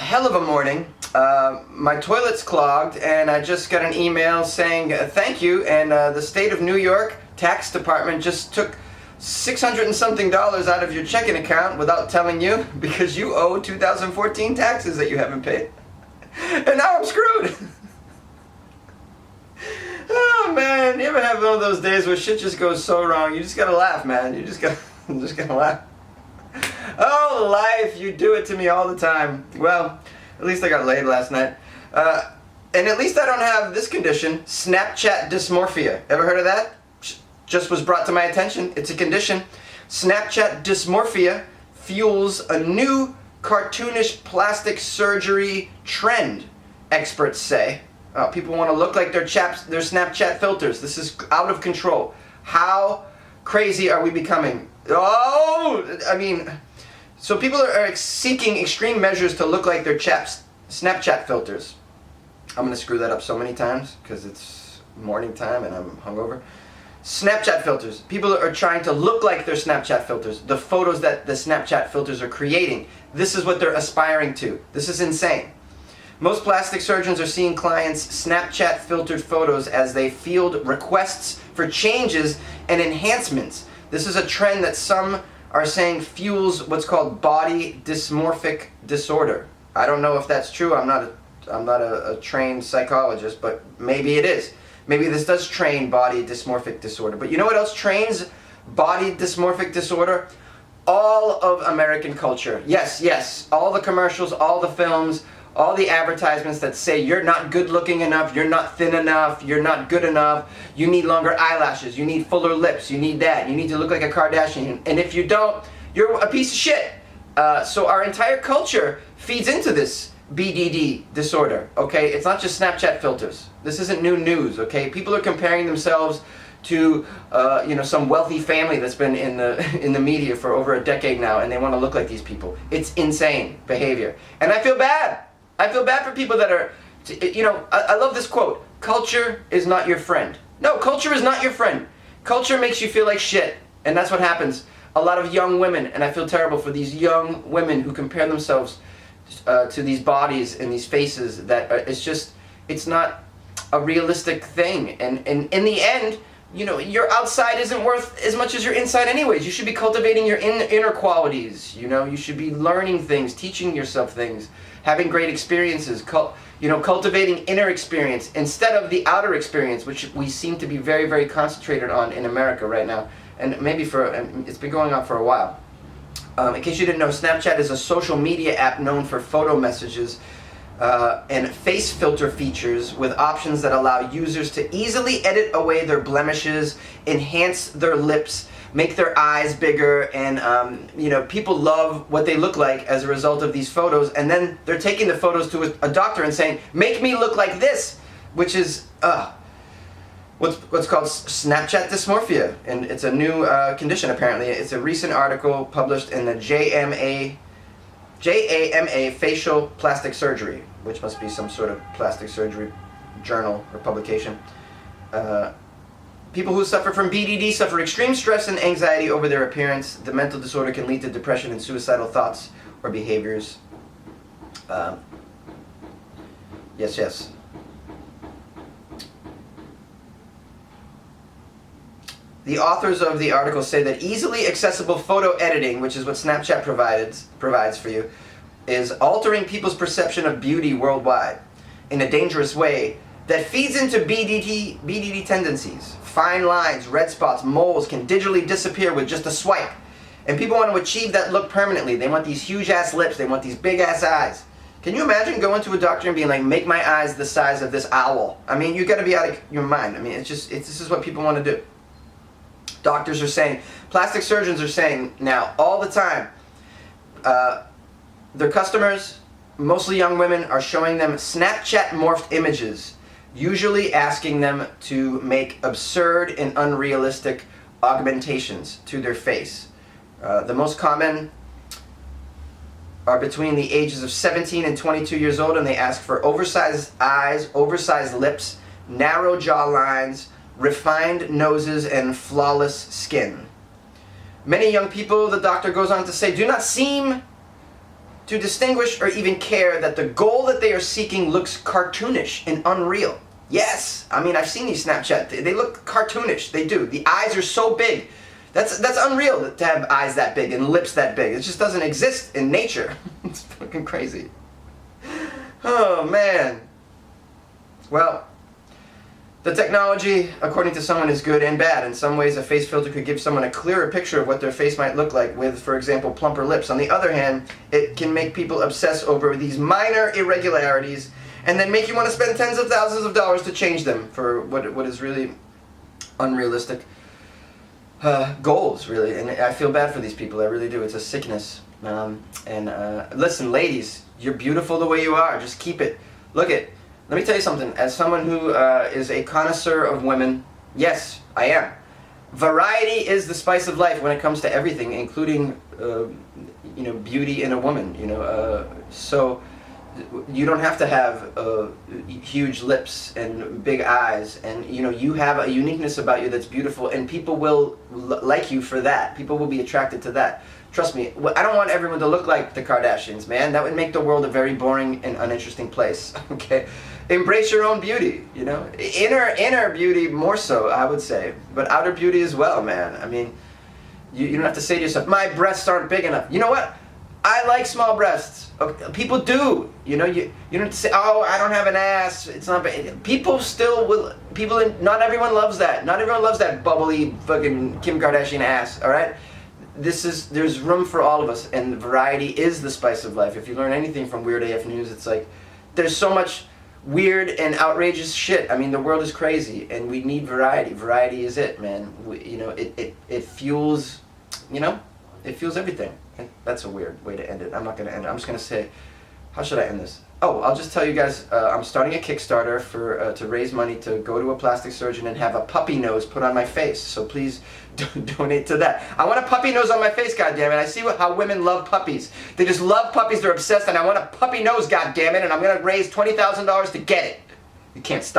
hell of a morning. My toilet's clogged and I just got an email saying thank you, and the state of New York tax department just took $600 and something out of your checking account without telling you because you owe 2014 taxes that you haven't paid. And now I'm screwed. Oh man, you ever have one of those days where shit just goes so wrong? You just gotta laugh, man. You just gotta laugh. Oh, life, you do it to me all the time. Well, at least I got laid last night. And at least I don't have this condition, Snapchat dysmorphia. Ever heard of that? Just was brought to my attention. It's a condition. Snapchat dysmorphia fuels a new cartoonish plastic surgery trend, experts say. People want to look like their Snapchat filters. This is out of control. How crazy are we becoming? Oh, I mean, so people are seeking extreme measures to look like their Snapchat filters. I'm going to screw that up so many times because it's morning time and I'm hungover. Snapchat filters. People are trying to look like their Snapchat filters. The photos that the Snapchat filters are creating. This is what they're aspiring to. This is insane. Most plastic surgeons are seeing clients' Snapchat filtered photos as they field requests for changes and enhancements. This is a trend that some are saying fuels what's called body dysmorphic disorder. I don't know if that's true. I'm not a trained psychologist, but maybe it is. Maybe this does train body dysmorphic disorder. But you know what else trains body dysmorphic disorder? All of American culture. Yes, yes. All the commercials, all the films, all the advertisements that say you're not good looking enough, you're not thin enough, you're not good enough, you need longer eyelashes, you need fuller lips, you need that, you need to look like a Kardashian, and if you don't, you're a piece of shit. So our entire culture feeds into this BDD disorder, okay? It's not just Snapchat filters. This isn't new news, okay? People are comparing themselves to some wealthy family that's been in the media for over a decade now, and they want to look like these people. It's insane behavior. And I feel bad. I feel bad for people that are, I love this quote, culture is not your friend. No, culture is not your friend. Culture makes you feel like shit, and that's what happens. A lot of young women, and I feel terrible for these young women who compare themselves to these bodies and these faces that it's not a realistic thing. And in the end, your outside isn't worth as much as your inside anyways. You should be cultivating your inner qualities. You should be learning things, teaching yourself things, having great experiences, cultivating inner experience instead of the outer experience, which we seem to be very, very concentrated on in America right now. And maybe it's been going on for a while. In case you didn't know, Snapchat is a social media app known for photo messages and face filter features with options that allow users to easily edit away their blemishes, enhance their lips, make their eyes bigger, and people love what they look like as a result of these photos, and then they're taking the photos to a doctor and saying, make me look like this, which is what's called Snapchat dysmorphia, and it's a new condition apparently. It's a recent article published in the JAMA Facial Plastic Surgery, which must be some sort of plastic surgery journal or publication. People who suffer from BDD suffer extreme stress and anxiety over their appearance. The mental disorder can lead to depression and suicidal thoughts or behaviors. Yes. The authors of the article say that easily accessible photo editing, which is what Snapchat provides for you, is altering people's perception of beauty worldwide in a dangerous way that feeds into BDD tendencies. Fine lines, red spots, moles can digitally disappear with just a swipe. And people want to achieve that look permanently. They want these huge ass lips, they want these big ass eyes. Can you imagine going to a doctor and being like, make my eyes the size of this owl? I mean, you gotta be out of your mind. I mean, this is what people want to do. Doctors are saying, plastic surgeons are saying now all the time, their customers, mostly young women, are showing them Snapchat morphed images, usually asking them to make absurd and unrealistic augmentations to their face. The most common are between the ages of 17 and 22 years old, and they ask for oversized eyes, oversized lips, narrow jaw lines, refined noses, and flawless skin. Many young people, the doctor goes on to say, do not seem to distinguish or even care that the goal that they are seeking looks cartoonish and unreal. Yes, I mean, I've seen these Snapchat. They look cartoonish. They do. The eyes are so big. That's unreal to have eyes that big and lips that big. It just doesn't exist in nature. It's fucking crazy. Oh, man. Well, the technology, according to someone, is good and bad. In some ways, a face filter could give someone a clearer picture of what their face might look like with, for example, plumper lips. On the other hand, it can make people obsess over these minor irregularities and then make you want to spend tens of thousands of dollars to change them for what is really unrealistic goals, really. And I feel bad for these people. I really do. It's a sickness. Listen, ladies, you're beautiful the way you are. Just keep it. Look it. Let me tell you something. As someone who is a connoisseur of women, yes, I am. Variety is the spice of life when it comes to everything, including, beauty in a woman. So you don't have to have huge lips and big eyes, and you have a uniqueness about you that's beautiful, and people will like you for that. People will be attracted to that. Trust me, I don't want everyone to look like the Kardashians, man. That would make the world a very boring and uninteresting place. Okay, embrace your own beauty. Inner beauty more so, I would say, but outer beauty as well, man. I mean, you don't have to say to yourself, my breasts aren't big enough. You know what? I like small breasts. Okay, people do. You don't have to say, oh, I don't have an ass. It's not big. People still will. Not everyone loves that. Not everyone loves that bubbly fucking Kim Kardashian ass. All right. There's room for all of us, and variety is the spice of life. If you learn anything from Weird AF News, it's like there's so much weird and outrageous shit. I mean, the world is crazy, and we need variety. Variety is it, man. It fuels, it fuels everything. And that's a weird way to end it. I'm not gonna end it. I'm just gonna say, how should I end this? Oh, I'll just tell you guys, I'm starting a Kickstarter for to raise money to go to a plastic surgeon and have a puppy nose put on my face. So please donate to that. I want a puppy nose on my face, goddammit. I see how women love puppies. They just love puppies. They're obsessed, and I want a puppy nose, goddammit. And I'm gonna raise $20,000 to get it. You can't stop.